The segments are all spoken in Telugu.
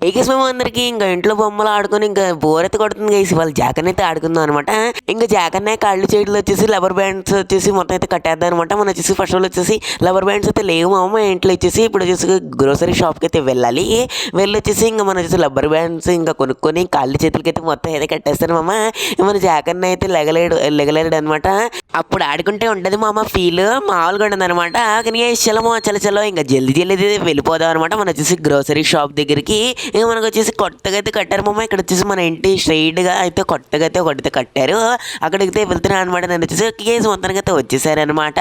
ఏకేస్ మేము అందరికి ఇంకా ఇంట్లో బొమ్మలు ఆడుకొని ఇంకా బోరెత్తి కొడుతుంది గైస్. వాళ్ళు జాకన్ అయితే ఆడుకుందాం అనమాట. ఇంకా జాకన్నే కాళ్ళు చేతులు వచ్చేసి లబర్ బ్యాండ్స్ వచ్చేసి మొత్తం అయితే కట్టేద్దాం అనమాట. మనం వచ్చేసి ఫస్ట్ వాళ్ళు వచ్చేసి లబర్ బ్యాండ్స్ అయితే లేవు మా ఇంట్లో వచ్చేసి ఇప్పుడు వచ్చేసి గ్రోసరీ షాప్కి అయితే వెళ్ళాలి. వచ్చేసి ఇంకా మనం వచ్చేసి లబ్బర్ బ్యాండ్స్ ఇంకా కొనుక్కొని కాళ్ళు చేతులకి అయితే మొత్తం అయితే కట్టేస్తాను మామ. మన జాకన్న అయితే లెగలేడు అనమాట. అప్పుడు ఆడుకుంటే ఉంటుంది మామ ఫీల్ మామూలుగా ఉండదు అనమాట. కానీ చలమో చలో ఇంకా జల్దీ వెళ్ళిపోదాం అనమాట. మనం వచ్చేసి గ్రోసరీ షాప్ దగ్గరికి ఇంకా మనకు వచ్చేసి కొత్తగా అయితే కట్టారు మామ. ఇక్కడ వచ్చేసి మన ఇంటి స్ట్రైట్గా అయితే కొత్తగా అయితే ఒకటి కట్టారు. అక్కడికి వెళ్తున్నాను అనమాట. నేను వచ్చేసి కేసు మొత్తానికి అయితే వచ్చేసారనమాట.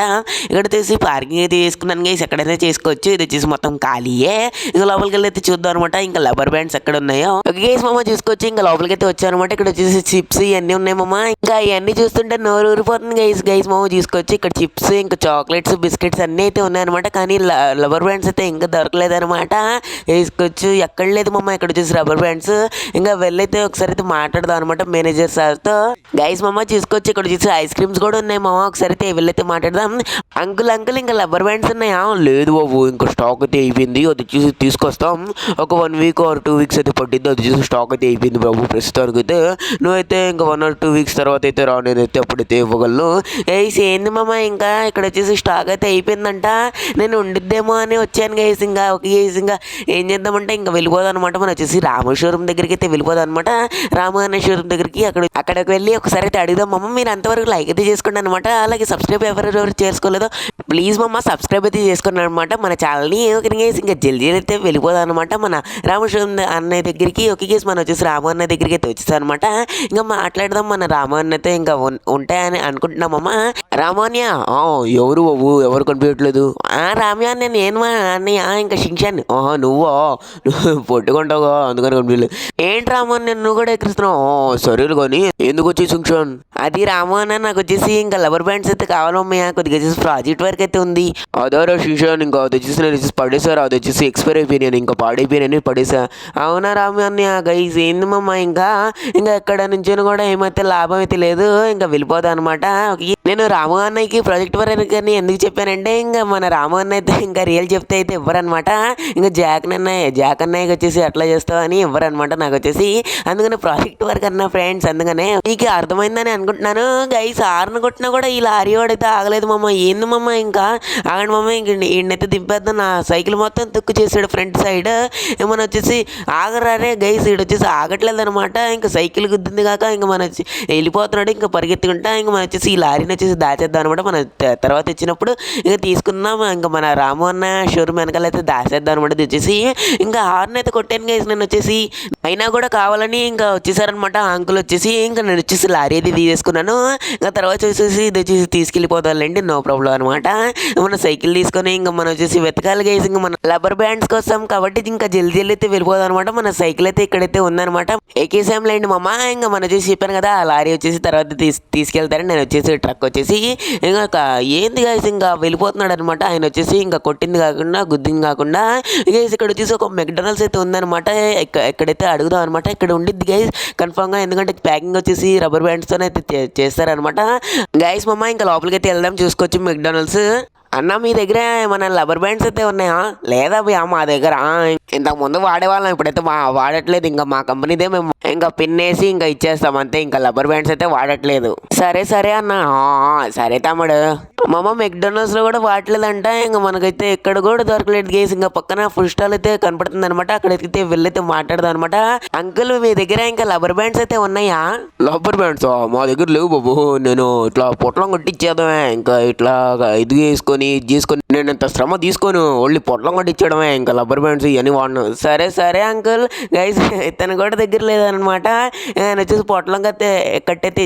ఇక్కడ వచ్చేసి పార్కింగ్ అయితే చేసుకున్నాను గైస్. ఎక్కడైనా చేసుకోవచ్చు. ఇది వచ్చేసి మొత్తం ఖాళీయే. ఇంకా లోపలికి వెళ్ళి అయితే చూద్దాం అనమాట. ఇంకా లబ్బర్ బ్యాండ్స్ ఎక్కడ ఉన్నాయో గైస్ మామ చూసుకోవచ్చు. ఇంకా లోపలికి అయితే వచ్చారనమాట. ఇక్కడ వచ్చేసి చిప్స్ ఇవన్నీ ఉన్నాయి మామ. ఇంకా ఇవన్నీ చూస్తుంటే నోరు ఊరిపోతుంది గైస్ మామ చూసుకోవచ్చు. ఇక్కడ చిప్స్ ఇంకా చాక్లెట్స్ బిస్కెట్స్ అన్నీ అయితే ఉన్నాయన్నమాట. కానీ రబ్బర్ బ్యాండ్స్ అయితే ఇంకా దొరకలేదనమాట. వేసుకోవచ్చు ఎక్కడ లేదు మామ. ఇక్కడ వచ్చేసి రబ్బర్ బ్యాండ్స్ ఇంకా వెళ్ళైతే ఒకసారి అయితే మాట్లాడదాం అనమాట మేనేజర్ సార్తో. గైస్ మామ చూసుకోవచ్చు. ఇక్కడ వచ్చేసి ఐస్ క్రీమ్స్ కూడా ఉన్నాయి మామ. ఒకసారి అయితే వెళ్ళైతే మాట్లాడదాం. అంకుల్ ఇంకా రబ్బర్ బ్యాండ్స్ ఉన్నాయా? లేదు బాబు ఇంకా స్టాక్ అయితే అయిపోయింది. అది చూసి తీసుకొస్తాం. ఒక 1 వీక్ ఆర్ 2 వీక్స్ అయితే పట్టింది. అది చూసి స్టాక్ అయితే అయిపోయింది బాబు ప్రస్తుతానికి అయితే. నువ్వైతే ఇంకా 1 or 2 వీక్స్ తర్వాత అయితే రా, నేనైతే అప్పుడైతే ఇవ్వగలను. ఏంది మామ ఇంకా ఇక్కడ వచ్చేసి స్టాక్ అయితే అయిపోయిందంట. నేను ఉండిద్దేమో అని వచ్చాను గైస్. ఇంకా ఏం చేద్దామంటే ఇంకా వెళ్ళిపోదాం అనమాట. మనం వచ్చేసి రామేశ్వరం దగ్గరికి అయితే వెళ్ళిపోదాం అనమాట. రామేశ్వరం దగ్గరికి అక్కడికి వెళ్ళి ఒకసారి అయితే అడుగుదాం మమ్మ. మీరు అంతవరకు లైక్ అయితే చేసుకోండి అనమాట. అలాగే సబ్స్క్రైబ్ ఎవరెవరు చేసుకోలేదో ప్లీజ్ మమ్మ సబ్స్క్రైబ్ అయితే చేసుకున్నాను అనమాట మన ఛానల్ని. ఇంకా జల్దీ అయితే వెళ్ళిపోదాం అనమాట మన రామేశ్వరం అన్నయ్య దగ్గరికి. కేసు మనం వచ్చేసి రాము అన్నయ్య దగ్గరికి అయితే వచ్చేసాం అనమాట. ఇంకా మాట్లాడదాం మన రాము అన్నయ్యతో ఇంకా ఉంటాయని అనుకుంటున్నామమ్మ. రామాన్య ఎవరు బాబు ఎవరు కనిపించట్లేదు? రామ్యా నేను అన్నయ్య ఇంకా శింక్షాన్ని. నువ్వు పొట్టుకుంటావు అందుకని కనిపించలేదు. ఏంటి రామాన్య నువ్వు కూడా ఎక్కిస్తున్నావు? సరేలు కానీ ఎందుకు వచ్చి శింక్షన్? అది రాము అన్న నాకు వచ్చేసి ఇంకా లబర్ బ్యాండ్స్ అయితే కావాలమ్మయ్య. కొద్దిగా వచ్చేసి ప్రాజెక్ట్ వర్క్ అయితే ఉంది. అదారా శింక్షన్ ఇంకా అది వచ్చేసి నేను వచ్చేసి పడేసారు. అది వచ్చేసి ఎక్స్పైర్ అయిపోయినాను ఇంకా పాడైపోయినాను పడేసా. అవునా రామ్య గైస్ ఏంది మమ్మ ఇంకా ఎక్కడ నుంచి కూడా ఏమైతే లాభం అయితే లేదు. ఇంకా వెళ్ళిపోతా అనమాట. నేను రాము అన్నయ్యకి ప్రాజెక్ట్ వర్క్ అని ఎందుకు చెప్పానంటే ఇంకా మన రాము అన్నయ్య అయితే ఇంకా రియల్ చెప్తే అయితే ఇవ్వరనమాట. ఇంకా జాక్ అన్నయ్యకి వచ్చేసి అట్లా చేస్తావు అని ఇవ్వరనమాట నాకు వచ్చేసి. అందుకని ప్రాజెక్ట్ వర్క్ అన్న ఫ్రెండ్స్. అందుకనే మీకు అర్థమైందని అనుకుంటున్నాను గైస్. ఆరును కొట్టినా కూడా ఈ లారీ వాడైతే ఆగలేదు మమ్మ. ఏంది మమ్మ ఇంకా ఆగండి మమ్మ. ఇంక ఈయనైతే దింపేద్దాం. నా సైకిల్ మొత్తం తుక్కు చేసాడు ఫ్రంట్ సైడ్. ఏమన్నా వచ్చేసి ఆగరారే గైస్. ఈడు వచ్చేసి ఆగట్లేదు అనమాట. ఇంకా సైకిల్ గుద్దింది కాక ఇంకా మన వెళ్ళిపోతున్నాడు ఇంకా పరిగెత్తుకుంటా. ఇంకా మనం వచ్చేసి ఈ లారీని వచ్చేసి దాచేద్దాం అనమాట. మన తర్వాత వచ్చినప్పుడు ఇంకా తీసుకుందాం. ఇంకా మన రాము అన్న షోరూమ్ వెనకాల అయితే దాచేద్దాం అనమాట. ఇది వచ్చేసి ఇంకా హార్న్ అయితే కొట్టాను గైస్ నేను వచ్చేసి. అయినా కూడా కావాలని ఇంకా వచ్చేసారనమాట అంకుల్ వచ్చేసి. ఇంకా నేను వచ్చేసి లారీ అది తీసేసుకున్నాను. ఇంకా తర్వాత వచ్చేసి ఇది వచ్చేసి తీసుకెళ్ళిపోతానులేండి నో ప్రాబ్లం అనమాట. మన సైకిల్ తీసుకొని ఇంకా మనం వచ్చేసి వెతకాలి గైస్ ఇంకా మన రబ్బర్ బ్యాండ్స్ కోసం. కాబట్టి ఇంకా జల్దీ అయితే వెళ్ళిపోదాం అనమాట. మన సైకిల్ అయితే ఇక్కడైతే ఉందనమాట. ఎక్కేసాంలేండి మమ్మ. ఇంకా మనం వచ్చేసి చెప్పాను కదా ఆ లారీ వచ్చేసి తర్వాత తీసుకెళ్తారని. నేను వచ్చేసి ట్రక్ వచ్చేసి ఇంకా ఏంది గైస్ ఇంకా వెళ్ళిపోతున్నాడు అనమాట. ఆయన వచ్చేసి ఇంకా కొట్టింది కాకుండా గుద్దింది కాకుండా గైస్ ఇక్కడ వచ్చేసి ఒక మెక్డొనాల్డ్స్ అయితే ఉందనమాట. ఎక్కడైతే అడుగుదాం అనమాట. ఇక్కడ ఉండిద్ది గైస్ కన్ఫామ్గా. ఎందుకంటే ప్యాకింగ్ వచ్చేసి రబ్బర్ బ్యాండ్స్తో అయితే చేస్తారనమాట గైస్ మమ్మ. ఇంకా లోపలికి అయితే వెళ్దాం చూసుకోవచ్చు మెక్డొనాల్డ్స్. అన్న మీ దగ్గర ఏమన్నా రబ్బర్ బ్యాండ్స్ అయితే ఉన్నాయా? లేదా మా దగ్గర ఇంతకుముందు వాడేవాళ్ళం, ఇప్పుడైతే వాడట్లేదు. ఇంకా మా కంపెనీదే మేము ఇంకా పిన్ వేసి ఇంకా ఇచ్చేస్తాం అంతే. ఇంకా రబ్బర్ బ్యాండ్స్ అయితే వాడట్లేదు. సరే అన్న. సరే తమ్ముడు. మామ మెక్డొనాల్డ్స్లో కూడా వాడలేదంట. ఇంకా మనకైతే ఎక్కడ కూడా దొరకలేదు గేస్. ఇంకా పక్కన ఫుడ్ స్టాల్ అయితే కనపడుతుంది అనమాట. అక్కడైతే వెళ్ళైతే మాట్లాడదాం అనమాట. అంకుల్ మీ దగ్గర ఇంకా రబ్బర్ బ్యాండ్స్ అయితే ఉన్నాయా? రబ్బర్ బ్యాండ్స్ మా దగ్గర లేవు బాబు. నేను ఇట్లా పొట్లం కొట్టించేద్దామే. ఇంకా ఇట్లా ఇది చేసుకొని నేను ఇంత శ్రమ తీసుకొని ఓన్లీ పొట్లం కొట్టించడమే. ఇంకా రబ్బర్ బ్యాండ్స్ ఇవన్నీ వాడను. సరే అంకుల్ గైస్ ఇతను కూడా దగ్గర లేదనమాట. ఆయన వచ్చేసి పొట్లం కట్టయితే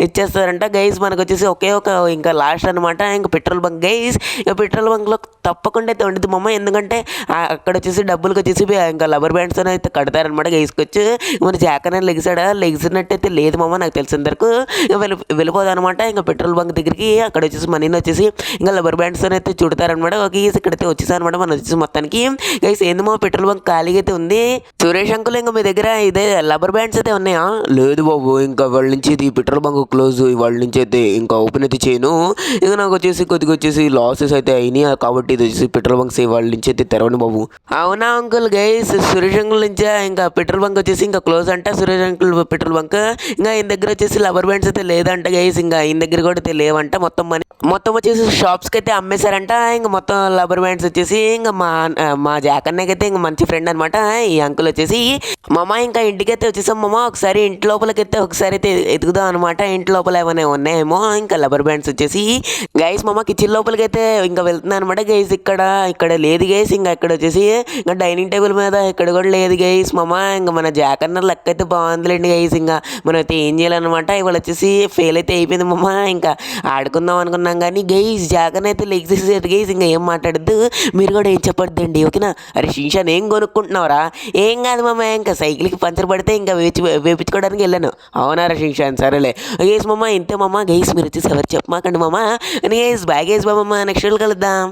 ఇచ్చేస్తారంట గైస్. మనకు వచ్చేసి ఒకే ఒక ఇంకా లాస్ట్ అనమాట. ఇంకా పెట్రోల్ బంక్ గైస్. ఇంకా పెట్రోల్ బంక్లో తప్పకుండా అయితే ఉండదు మమ్మ. ఎందుకంటే అక్కడ వచ్చేసి డబ్బులకి వచ్చేసి ఇంకా రబ్బర్ బ్యాండ్స్ అయితే కడతారనమాట గైస్కొచ్చి. మన జాకన లెగిసినట్టయితే లేదు మమ్మ నాకు తెలిసిన వరకు. వెళ్ళిపోదు అనమాట ఇంకా పెట్రోల్ బంక్ దగ్గరికి. అక్కడ వచ్చేసి మనీని వచ్చేసి ఇంకా రబ్బర్ బ్యాండ్స్ అయితే చుడతారనమాట. ఒక గైస్ ఇక్కడైతే వచ్చేసారనమాట. మనం వచ్చేసి మొత్తానికి గైస్ ఏందమ్మా పెట్రోల్ బంక్ ఖాళీగా అయితే ఉంది. సురేష్ అంకుల్ ఇంకా మీ దగ్గర ఇదే రబ్బర్ బ్యాండ్స్ అయితే ఉన్నాయా? లేదు బాబు, ఇంకా వాళ్ళ నుంచి ఇది పెట్రోల్ బంక్ క్లోజ్, వాళ్ళ నుంచి అయితే ఇంకా ఓపెన్ అయితే చేయను. ఇక నాకు వచ్చేసి కొద్దిగా వచ్చేసి లాసెస్ అయితే అయినాయి, కాబట్టి ఇది వచ్చేసి పెట్రోల్ బంక్స్ వాళ్ళ నుంచి అయితే తెరవను బాబు. అవునా అంకుల్ గైస్, సురేష్ అంకుల్ నుంచే ఇంకా పెట్రోల్ బంక్ వచ్చేసి ఇంకా క్లోజ్ అంట సురేష్ అంకుల్ పెట్రోల్ బంక్. ఇంకా ఈయన దగ్గర వచ్చేసి రబ్బర్ బ్యాండ్స్ అయితే లేదంట గైస్, ఇంకా ఈయన దగ్గర కూడా అయితే లేవంట. మొత్తం వచ్చేసి షాప్స్కి అయితే అమ్మేశారంట. ఇంకా మొత్తం రబ్బర్ బ్యాండ్స్ వచ్చేసి ఇంకా మా జాకన్నకైతే ఇంకా మంచి ఫ్రెండ్ అనమాట ఈ అంకుల్ వచ్చేసి. మామ ఇంకా ఇంటికైతే వచ్చేసాం మామ. ఒకసారి ఇంటి లోపలికైతే ఒకసారి అయితే ఎదుగుదాం అనమాట. ఇంటి లోపల ఏమైనా ఉన్నాయేమో ఇంకా రబ్బర్ బ్యాండ్స్ వచ్చేసి. గైస్ మామ కిచెన్ లోపలికైతే ఇంకా వెళ్తున్నాను అనమాట గైస్. ఇక్కడ లేదు గైస్. ఇంకా ఇక్కడ వచ్చేసి ఇంకా డైనింగ్ టేబుల్ మీద ఇక్కడ కూడా లేదు గైస్ మామ. ఇంకా మన జాకన్న లెక్క అయితే బాగుందిలేండి గైస్. ఇంకా మనం అయితే ఏం చేయాలన్నమాట, ఇవాళ వచ్చేసి ఫెయిల్ అయితే అయిపోయింది మామ. ఇంకా ఆడుకుందాం అనుకున్నాం కానీ గైస్ జాకన్న అయితే లెగ్ చేసేది గైస్. ఇంకా ఏం మాట్లాడద్దు, మీరు కూడా ఏం చెప్పొద్దండి ఓకేనా. అరే షీషాన్ ఏం కొనుక్కుంటున్నావురా? ఏం కాదు మామ, ఇంకా సైకిల్కి పంచర్ పడితే ఇంకా వేపించుకోవడానికి వెళ్ళాను. అవునారా షీషాన్? సరేలే గైస్ మామ, ఇంతే మామ. గైస్ మీరు వచ్చేసి ఎవరు చెప్పమాకండి మామ. గైస్ బాయ్ గైస్ బాయ్ మామ, నెక్స్ట్ కలుద్దాం.